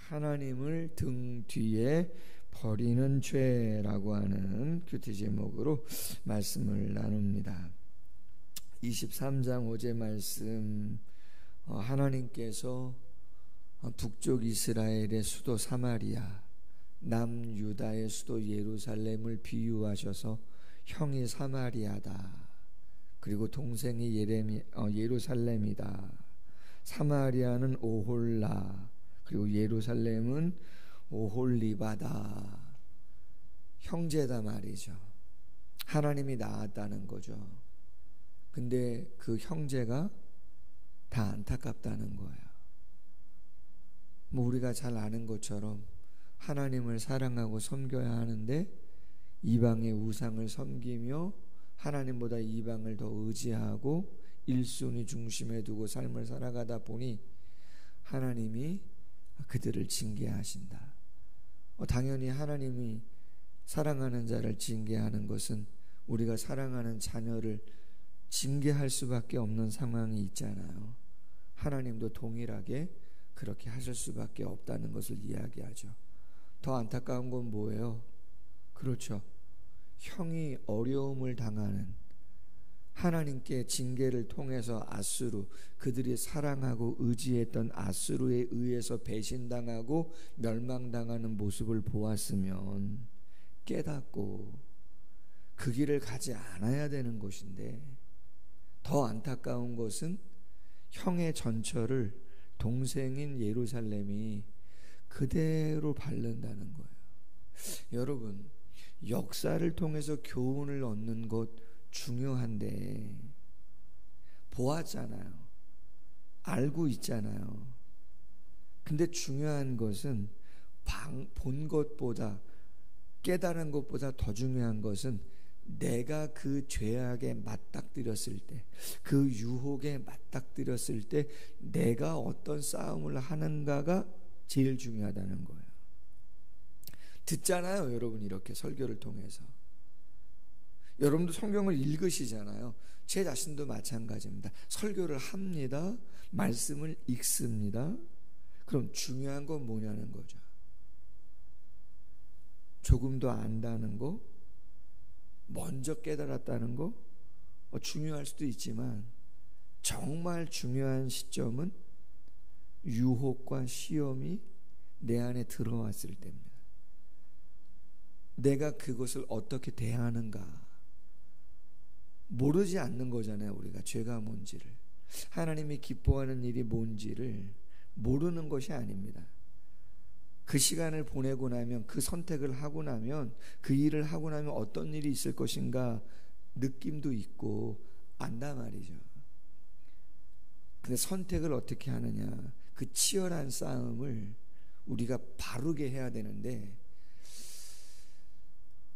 하나님을 등 뒤에 버리는 죄라고 하는 큐티 제목으로 말씀을 나눕니다. 23장 5제 말씀, 하나님께서 북쪽 이스라엘의 수도 사마리아, 남유다의 수도 예루살렘을 비유하셔서 형이 사마리아다, 그리고 동생이 예루살렘이다, 사마리아는 오홀라, 그리고 예루살렘은 오홀리바다, 형제다 말이죠. 하나님이 낳았다는 거죠. 근데 그 형제가 다 안타깝다는 거예요. 우리가 잘 아는 것처럼 하나님을 사랑하고 섬겨야 하는데 이방의 우상을 섬기며 하나님보다 이방을 더 의지하고 1순위 중심에 두고 삶을 살아가다 보니 하나님이 그들을 징계하신다. 당연히 하나님이 사랑하는 자를 징계하는 것은 우리가 사랑하는 자녀를 징계할 수밖에 없는 상황이 있잖아요. 하나님도 동일하게 그렇게 하실 수밖에 없다는 것을 이야기하죠. 더 안타까운 건 뭐예요? 그렇죠. 형이 어려움을 당하는, 하나님께 징계를 통해서 아수르, 그들이 사랑하고 의지했던 아수르에 의해서 배신당하고 멸망당하는 모습을 보았으면 깨닫고 그 길을 가지 않아야 되는 것인데, 더 안타까운 것은 형의 전처를 동생인 예루살렘이 그대로 밟는다는 거예요. 여러분, 역사를 통해서 교훈을 얻는 것 중요한데 보았잖아요. 알고 있잖아요. 근데 중요한 것은 본 것보다, 깨달은 것보다 더 중요한 것은 내가 그 죄악에 맞닥뜨렸을 때, 그 유혹에 맞닥뜨렸을 때 내가 어떤 싸움을 하는가가 제일 중요하다는 거예요. 듣잖아요, 여러분. 이렇게 설교를 통해서 여러분도 성경을 읽으시잖아요. 제 자신도 마찬가지입니다. 설교를 합니다. 말씀을 읽습니다. 그럼 중요한 건 뭐냐는 거죠. 조금 더 안다는 거, 먼저 깨달았다는 거 중요할 수도 있지만, 정말 중요한 시점은 유혹과 시험이 내 안에 들어왔을 때입니다. 내가 그것을 어떻게 대하는가 모르지 않는 거잖아요. 우리가 죄가 뭔지를, 하나님이 기뻐하는 일이 뭔지를 모르는 것이 아닙니다. 그 시간을 보내고 나면, 그 선택을 하고 나면, 그 일을 하고 나면 어떤 일이 있을 것인가 느낌도 있고 안단 말이죠. 근데 선택을 어떻게 하느냐, 그 치열한 싸움을 우리가 바르게 해야 되는데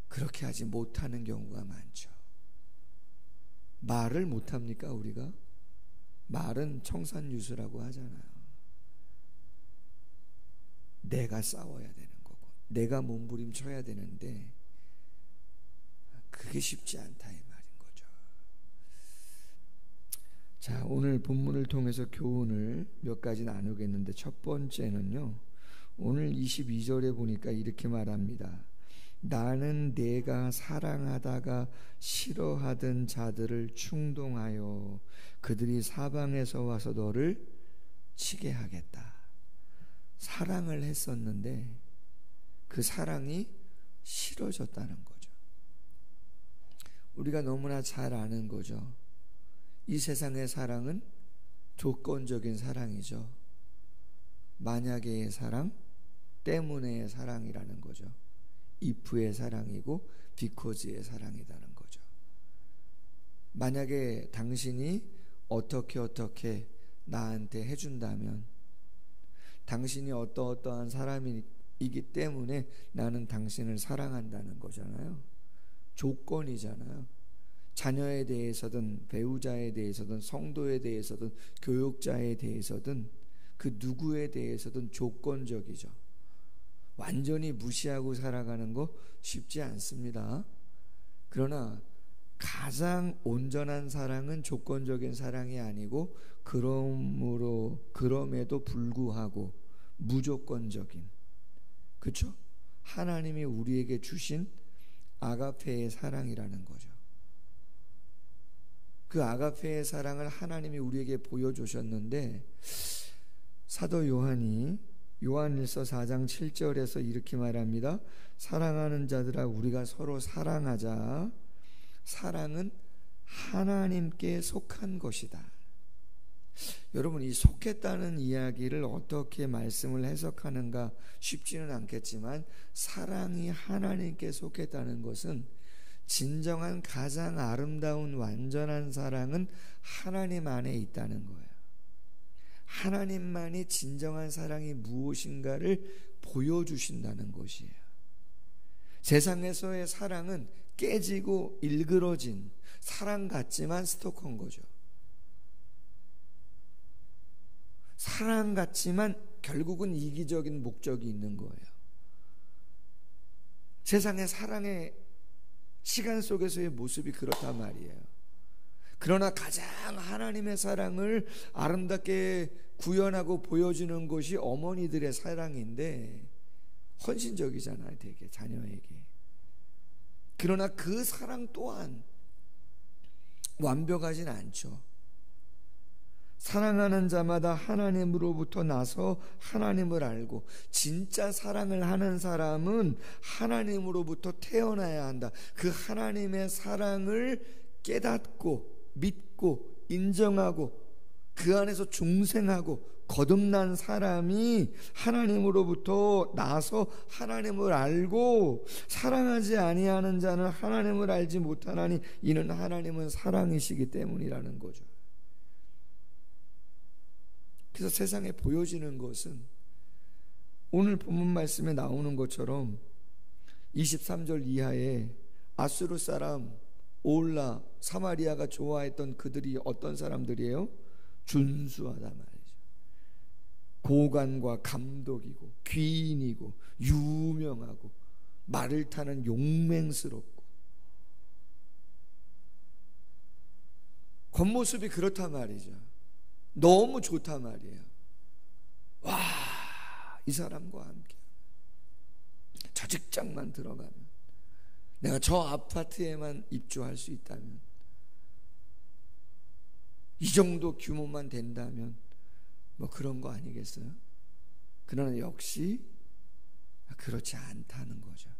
그렇게 하지 못하는 경우가 많죠. 말을 못합니까? 우리가 말은 청산유수라고 하잖아요. 내가 싸워야 되는 거고 내가 몸부림쳐야 되는데 그게 쉽지 않다 이 말인 거죠. 자, 오늘 본문을 통해서 교훈을 몇 가지 나누겠는데, 첫 번째는요, 오늘 22절에 보니까 이렇게 말합니다. 나는 내가 사랑하다가 싫어하던 자들을 충동하여 그들이 사방에서 와서 너를 치게 하겠다. 사랑을 했었는데 그 사랑이 싫어졌다는 거죠. 우리가 너무나 잘 아는 거죠. 이 세상의 사랑은 조건적인 사랑이죠. 만약의 사랑, 때문에의 사랑이라는 거죠. if의 사랑이고 because의 사랑이라는 거죠. 만약에 당신이 어떻게 나한테 해준다면, 당신이 어떠한 사람이기 때문에 나는 당신을 사랑한다는 거잖아요. 조건이잖아요. 자녀에 대해서든 배우자에 대해서든 성도에 대해서든 교육자에 대해서든 그 누구에 대해서든 조건적이죠. 완전히 무시하고 살아가는 거 쉽지 않습니다. 그러나 가장 온전한 사랑은 조건적인 사랑이 아니고 그럼에도 불구하고 무조건적인, 그렇죠? 하나님이 우리에게 주신 아가페의 사랑이라는 거죠. 그 아가페의 사랑을 하나님이 우리에게 보여주셨는데, 사도 요한이 요한일서 4장 7절에서 이렇게 말합니다. 사랑하는 자들아, 우리가 서로 사랑하자. 사랑은 하나님께 속한 것이다. 여러분, 이 속했다는 이야기를 어떻게 말씀을 해석하는가 쉽지는 않겠지만, 사랑이 하나님께 속했다는 것은 진정한 가장 아름다운 완전한 사랑은 하나님 안에 있다는 거예요. 하나님만이 진정한 사랑이 무엇인가를 보여주신다는 것이에요. 세상에서의 사랑은 깨지고 일그러진 사랑 같지만 스토커인 거죠. 사랑 같지만 결국은 이기적인 목적이 있는 거예요. 세상의 사랑의 시간 속에서의 모습이 그렇단 말이에요. 그러나 가장 하나님의 사랑을 아름답게 구현하고 보여주는 것이 어머니들의 사랑인데, 헌신적이잖아요, 되게 자녀에게. 그러나 그 사랑 또한 완벽하진 않죠. 사랑하는 자마다 하나님으로부터 나서 하나님을 알고, 진짜 사랑을 하는 사람은 하나님으로부터 태어나야 한다. 그 하나님의 사랑을 깨닫고 믿고 인정하고 그 안에서 중생하고 거듭난 사람이 하나님으로부터 나서 하나님을 알고, 사랑하지 아니하는 자는 하나님을 알지 못하나니 이는 하나님은 사랑이시기 때문이라는 거죠. 그래서 세상에 보여지는 것은 오늘 본문 말씀에 나오는 것처럼 23절 이하에 아수르 사람 올라 사마리아가 좋아했던 그들이 어떤 사람들이에요? 준수하다 말이죠. 고관과 감독이고 귀인이고 유명하고 말을 타는 용맹스럽고, 겉모습이 그렇단 말이죠. 너무 좋단 말이에요. 와, 이 사람과 함께 저 직장만 들어가면, 내가 저 아파트에만 입주할 수 있다면, 이 정도 규모만 된다면 뭐 그런 거 아니겠어요? 그러나 역시 그렇지 않다는 거죠.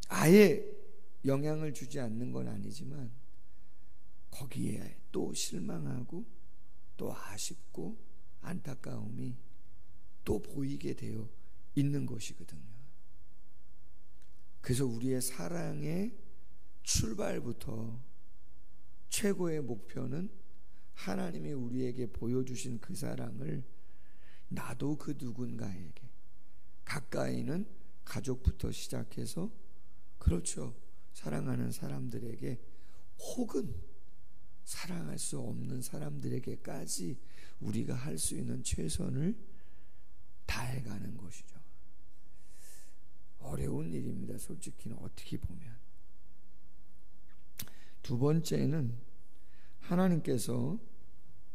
아예 영향을 주지 않는 건 아니지만 거기에 또 실망하고 또 아쉽고 안타까움이 또 보이게 되어 있는 것이거든요. 그래서 우리의 사랑의 출발부터 최고의 목표는 하나님이 우리에게 보여주신 그 사랑을 나도 그 누군가에게, 가까이는 가족부터 시작해서, 그렇죠, 사랑하는 사람들에게, 혹은 사랑할 수 없는 사람들에게까지 우리가 할 수 있는 최선을 다해가는 것이죠. 어려운 일입니다, 솔직히는 어떻게 보면. 두 번째는 하나님께서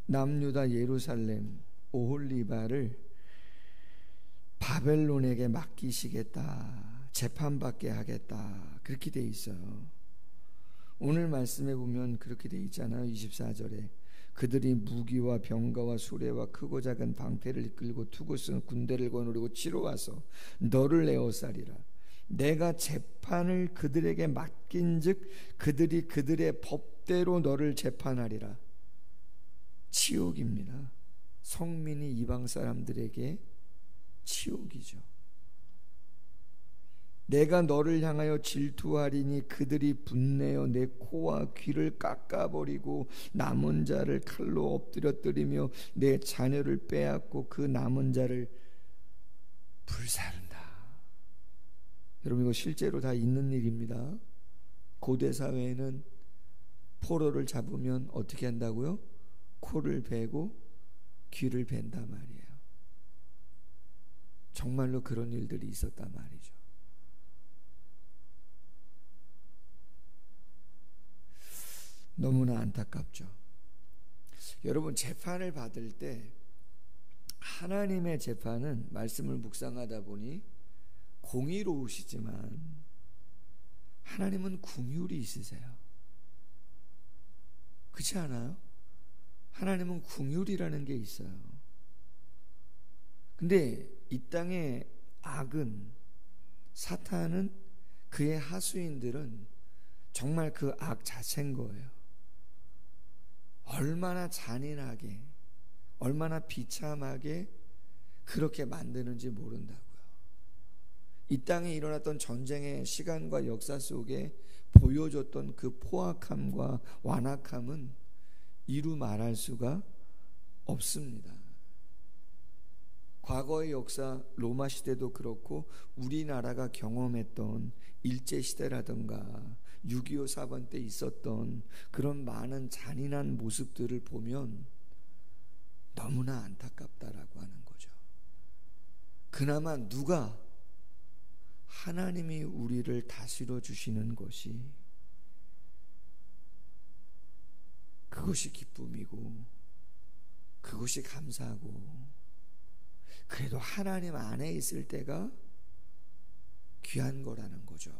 남유다 예루살렘 오홀리바를 바벨론에게 맡기시겠다, 재판받게 하겠다, 그렇게 돼 있어요. 오늘 말씀에 보면 그렇게 돼 있잖아요. 24절에 그들이 무기와 병거와 수레와 크고 작은 방패를 이끌고 투구쓴 군대를 거느리고 치러 와서 너를 에워싸리라. 내가 재판을 그들에게 맡긴즉 그들이 그들의 법대로 너를 재판하리라. 치욕입니다. 성민이 이방 사람들에게 치욕이죠. 내가 너를 향하여 질투하리니 그들이 분내어 내 코와 귀를 깎아버리고 남은 자를 칼로 엎드려뜨리며 내 자녀를 빼앗고 그 남은 자를 불사른다. 여러분, 이거 실제로 다 있는 일입니다. 고대 사회에는 포로를 잡으면 어떻게 한다고요? 코를 베고 귀를 벤단 말이에요. 정말로 그런 일들이 있었단 말이죠. 너무나 안타깝죠. 여러분, 재판을 받을 때 하나님의 재판은 말씀을 묵상하다 보니 공의로우시지만 하나님은 긍휼이 있으세요. 그렇지 않아요? 하나님은 긍휼이라는 게 있어요. 근데 이 땅의 악은, 사탄은, 그의 하수인들은 정말 그 악 자체인 거예요. 얼마나 잔인하게, 얼마나 비참하게 그렇게 만드는지 모른다고요. 이 땅에 일어났던 전쟁의 시간과 역사 속에 보여줬던 그 포악함과 완악함은 이루 말할 수가 없습니다. 과거의 역사, 로마 시대도 그렇고 우리나라가 경험했던 일제시대라든가 6.25 사건 때 있었던 그런 많은 잔인한 모습들을 보면 너무나 안타깝다라고 하는 거죠. 그나마 누가, 하나님이 우리를 다스려 주시는 것이, 그것이 기쁨이고 그것이 감사하고, 그래도 하나님 안에 있을 때가 귀한 거라는 거죠.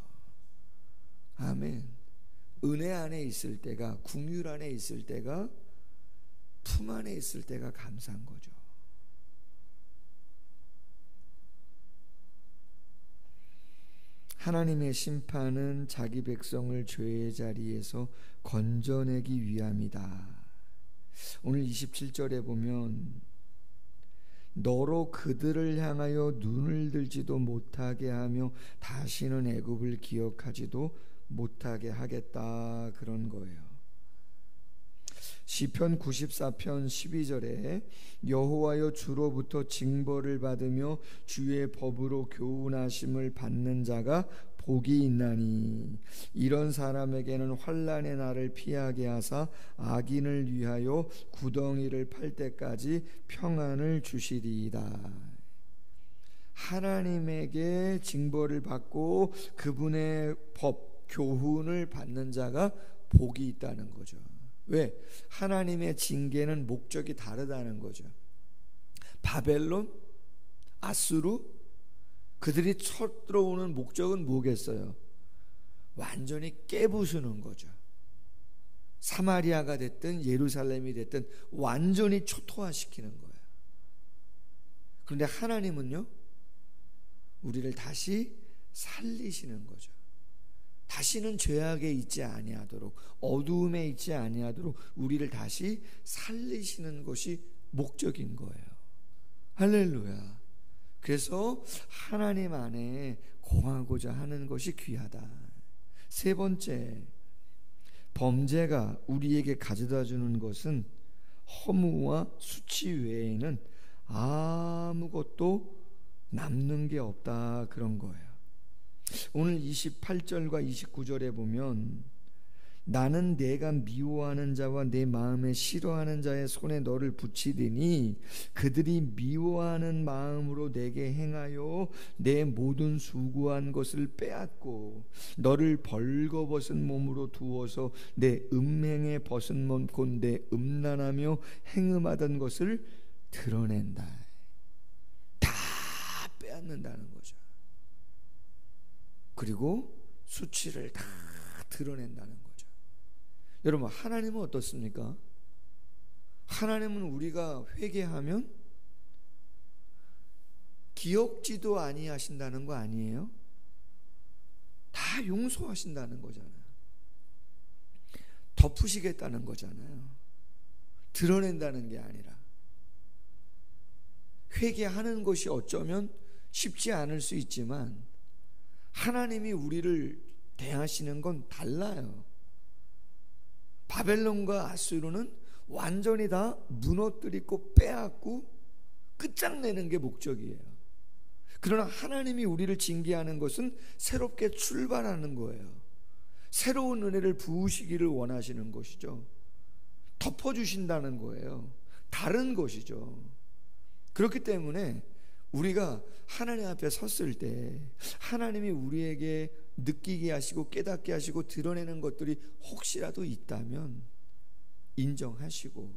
아멘. 은혜 안에 있을 때가, 긍휼 안에 있을 때가, 품 안에 있을 때가 감사한 거죠. 하나님의 심판은 자기 백성을 죄의 자리에서 건져내기 위함이다. 오늘 27절에 보면 너로 그들을 향하여 눈을 들지도 못하게 하며 다시는 애굽을 기억하지도 못하게 하겠다, 그런 거예요. 시편 94편 12절에 여호와여 주로부터 징벌을 받으며 주의 법으로 교훈하심을 받는 자가 복이 있나니 이런 사람에게는 환난의 날을 피하게 하사 악인을 위하여 구덩이를 팔 때까지 평안을 주시리이다. 하나님에게 징벌을 받고 그분의 법, 교훈을 받는 자가 복이 있다는 거죠. 왜? 하나님의 징계는 목적이 다르다는 거죠. 바벨론, 아수르, 그들이 쳐들어오는 목적은 뭐겠어요? 완전히 깨부수는 거죠. 사마리아가 됐든 예루살렘이 됐든 완전히 초토화시키는 거예요. 그런데 하나님은요, 우리를 다시 살리시는 거죠. 다시는 죄악에 있지 아니하도록, 어두움에 있지 아니하도록 우리를 다시 살리시는 것이 목적인 거예요. 할렐루야. 그래서 하나님 안에 거하고자 하는 것이 귀하다. 세 번째, 범죄가 우리에게 가져다 주는 것은 허무와 수치 외에는 아무것도 남는 게 없다, 그런 거예요. 오늘 28절과 29절에 보면 나는 내가 미워하는 자와 내 마음에 싫어하는 자의 손에 너를 붙이리니 그들이 미워하는 마음으로 내게 행하여 내 모든 수고한 것을 빼앗고 너를 벌거벗은 몸으로 두어서 내 음행에 벗은 몸 곧 내 음란하며 행음하던 것을 드러낸다. 다 빼앗는다는 거죠. 그리고 수치를 다 드러낸다는 거죠. 여러분, 하나님은 어떻습니까? 하나님은 우리가 회개하면 기억지도 아니하신다는 거 아니에요? 다 용서하신다는 거잖아요. 덮으시겠다는 거잖아요. 드러낸다는 게 아니라. 회개하는 것이 어쩌면 쉽지 않을 수 있지만 하나님이 우리를 대하시는 건 달라요. 바벨론과 아수르는 완전히 다 무너뜨리고 빼앗고 끝장내는 게 목적이에요. 그러나 하나님이 우리를 징계하는 것은 새롭게 출발하는 거예요. 새로운 은혜를 부으시기를 원하시는 것이죠. 덮어주신다는 거예요. 다른 것이죠. 그렇기 때문에 우리가 하나님 앞에 섰을 때 하나님이 우리에게 느끼게 하시고 깨닫게 하시고 드러내는 것들이 혹시라도 있다면 인정하시고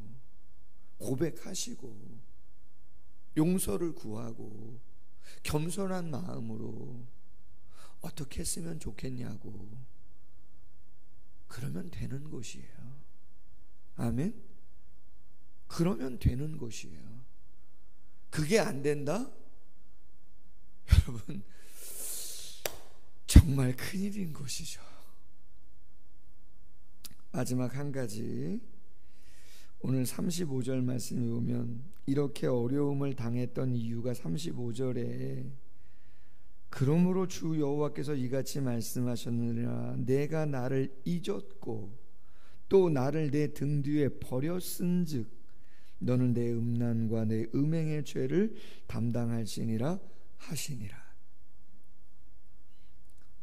고백하시고 용서를 구하고 겸손한 마음으로 어떻게 했으면 좋겠냐고, 그러면 되는 것이에요. 아멘? 그러면 되는 것이에요. 그게 안 된다? 여러분, 정말 큰일인 것이죠. 마지막 한 가지, 오늘 35절 말씀에 보면 이렇게 어려움을 당했던 이유가 35절에 그러므로 주 여호와께서 이같이 말씀하셨느니라 내가 나를 잊었고 또 나를 내 등 뒤에 버렸은즉 너는 내 음란과 내 음행의 죄를 담당할지니라 하시니라.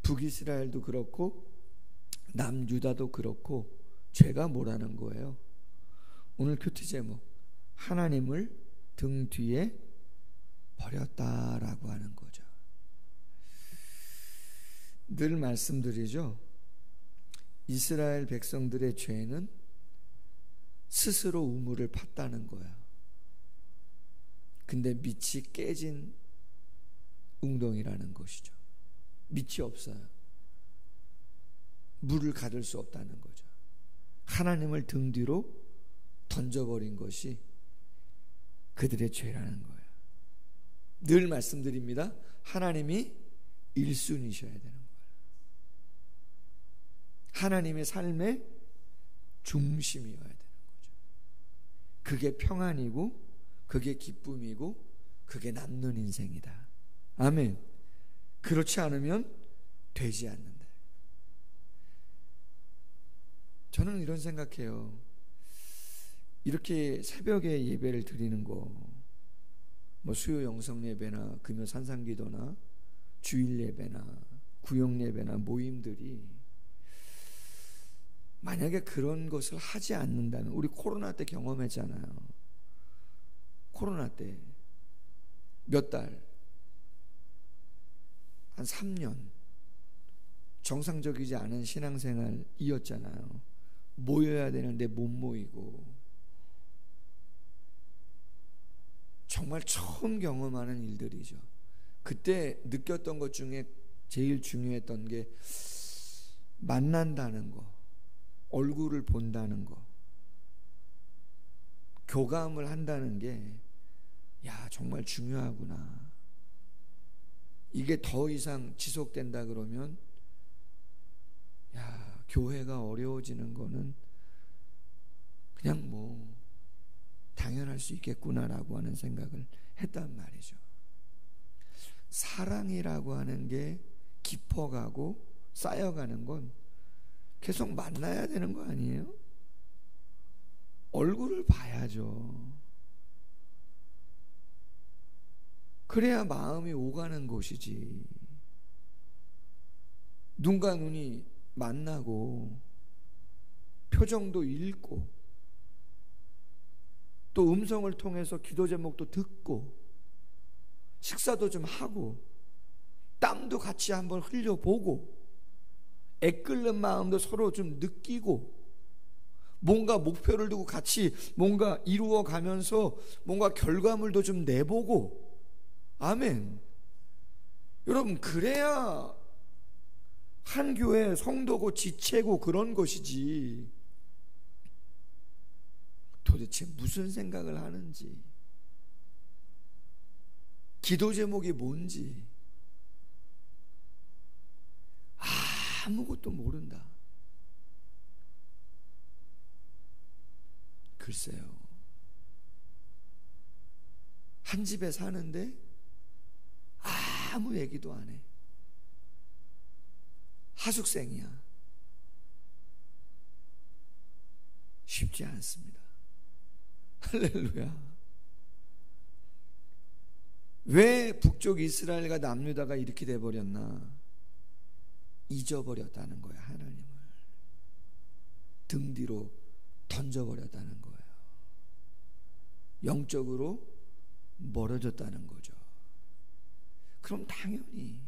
북이스라엘도 그렇고 남유다도 그렇고 죄가 뭐라는 거예요? 오늘 큐티 제목, 하나님을 등 뒤에 버렸다라고 하는 거죠. 늘 말씀드리죠. 이스라엘 백성들의 죄는 스스로 우물을 팠다는 거야. 근데 밑이 깨진 웅덩이라는 것이죠. 밑이 없어요. 물을 가둘 수 없다는 거죠. 하나님을 등 뒤로 던져버린 것이 그들의 죄라는 거예요. 늘 말씀드립니다. 하나님이 1순위셔야 되는 거예요. 하나님의 삶의 중심이어야 되는 거죠. 그게 평안이고 그게 기쁨이고 그게 남는 인생이다. 아멘. 그렇지 않으면 되지 않는다. 저는 이런 생각해요. 이렇게 새벽에 예배를 드리는 거, 뭐 수요 영성 예배나 금요 산상기도나 주일 예배나 구역 예배나 모임들이 만약에 그런 것을 하지 않는다면, 우리 코로나 때 경험했잖아요. 코로나 때 몇 달, 한 3년 정상적이지 않은 신앙생활이었잖아요. 모여야 되는데 못 모이고, 정말 처음 경험하는 일들이죠. 그때 느꼈던 것 중에 제일 중요했던 게 만난다는 거, 얼굴을 본다는 거, 교감을 한다는 게 야, 정말 중요하구나. 이게 더 이상 지속된다 그러면 야, 교회가 어려워지는 거는 그냥 뭐 당연할 수 있겠구나라고 하는 생각을 했단 말이죠. 사랑이라고 하는 게 깊어가고 쌓여가는 건 계속 만나야 되는 거 아니에요? 얼굴을 봐야죠. 그래야 마음이 오가는 것이지. 눈과 눈이 만나고 표정도 읽고 또 음성을 통해서 기도 제목도 듣고 식사도 좀 하고 땀도 같이 한번 흘려보고 애끓는 마음도 서로 좀 느끼고 뭔가 목표를 두고 같이 뭔가 이루어 가면서 뭔가 결과물도 좀 내보고. 아멘. 여러분, 그래야 한 교회 성도고 지체고 그런 것이지. 도대체 무슨 생각을 하는지, 기도 제목이 뭔지 아무것도 모른다. 글쎄요. 한 집에 사는데 아무 얘기도 안 해. 하숙생이야. 쉽지 않습니다. 할렐루야. 왜 북쪽 이스라엘과 남유다가 이렇게 돼버렸나? 잊어버렸다는 거야. 하나님을 등 뒤로 던져버렸다는 거예요. 영적으로 멀어졌다는 거죠. 그럼 당연히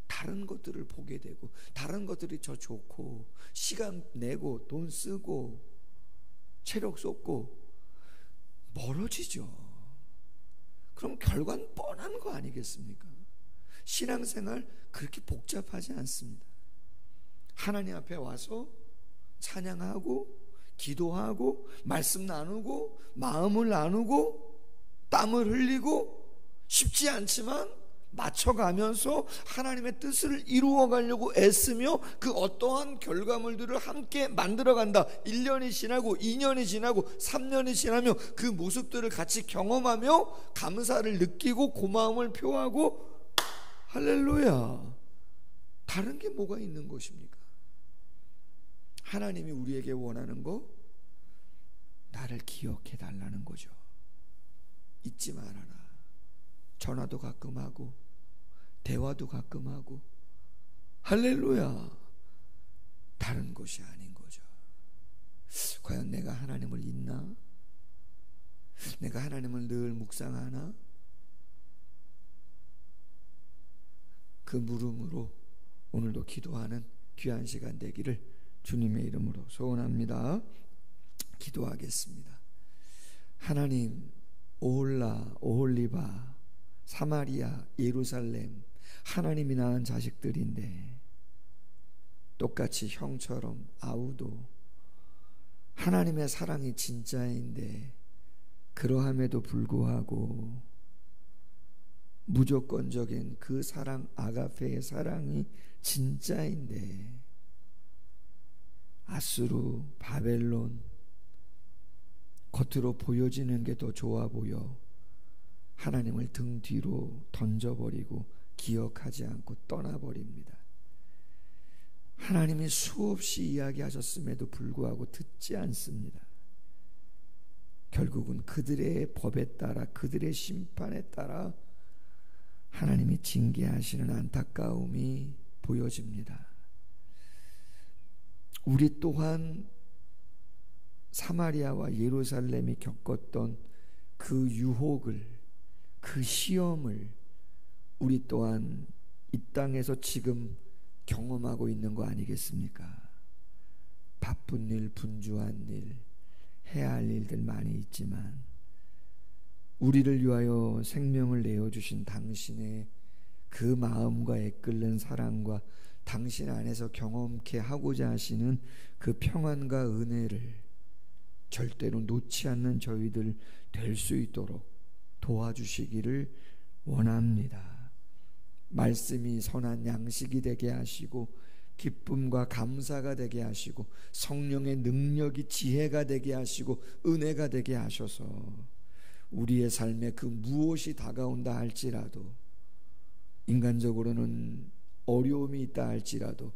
다른 것들을 보게 되고 다른 것들이 더 좋고 시간 내고 돈 쓰고 체력 쏟고 멀어지죠. 그럼 결과는 뻔한 거 아니겠습니까? 신앙생활 그렇게 복잡하지 않습니다. 하나님 앞에 와서 찬양하고 기도하고 말씀 나누고 마음을 나누고 땀을 흘리고 쉽지 않지만 맞춰가면서 하나님의 뜻을 이루어가려고 애쓰며 그 어떠한 결과물들을 함께 만들어간다. 1년이 지나고 2년이 지나고 3년이 지나며 그 모습들을 같이 경험하며 감사를 느끼고 고마움을 표하고 할렐루야. 다른 게 뭐가 있는 것입니까? 하나님이 우리에게 원하는 거, 나를 기억해 달라는 거죠. 잊지 말아라. 전화도 가끔 하고 대화도 가끔 하고 할렐루야. 다른 것이 아닌 거죠. 과연 내가 하나님을 잊나? 내가 하나님을 늘 묵상하나? 그 물음으로 오늘도 기도하는 귀한 시간 되기를 주님의 이름으로 소원합니다. 기도하겠습니다. 하나님, 오홀라, 오홀리바, 사마리아, 예루살렘, 하나님이 낳은 자식들인데 똑같이 형처럼 아우도 하나님의 사랑이 진짜인데 그러함에도 불구하고 무조건적인 그 사랑, 아가페의 사랑이 진짜인데 아수르, 바벨론, 겉으로 보여지는 게 더 좋아 보여 하나님을 등 뒤로 던져버리고 기억하지 않고 떠나버립니다. 하나님이 수없이 이야기하셨음에도 불구하고 듣지 않습니다. 결국은 그들의 법에 따라, 그들의 심판에 따라 하나님이 징계하시는 안타까움이 보여집니다. 우리 또한 사마리아와 예루살렘이 겪었던 그 유혹을, 그 시험을 우리 또한 이 땅에서 지금 경험하고 있는 거 아니겠습니까? 바쁜 일, 분주한 일, 해야 할 일들 많이 있지만 우리를 위하여 생명을 내어주신 당신의 그 마음과 애끓는 사랑과 당신 안에서 경험케 하고자 하시는 그 평안과 은혜를 절대로 놓지 않는 저희들 될 수 있도록 도와주시기를 원합니다. 말씀이 선한 양식이 되게 하시고 기쁨과 감사가 되게 하시고 성령의 능력이 지혜가 되게 하시고 은혜가 되게 하셔서 우리의 삶에 그 무엇이 다가온다 할지라도, 인간적으로는 어려움이 있다 할지라도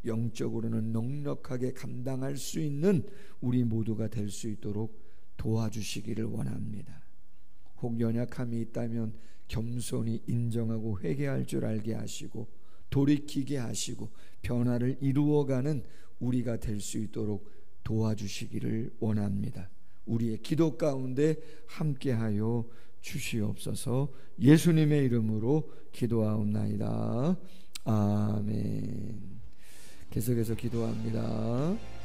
영적으로는 넉넉하게 감당할 수 있는 우리 모두가 될 수 있도록 도와주시기를 원합니다. 혹 연약함이 있다면 겸손히 인정하고 회개할 줄 알게 하시고 돌이키게 하시고 변화를 이루어가는 우리가 될 수 있도록 도와주시기를 원합니다. 우리의 기도 가운데 함께하여 주시옵소서. 예수님의 이름으로 기도하옵나이다. 아멘. 계속해서 기도합니다.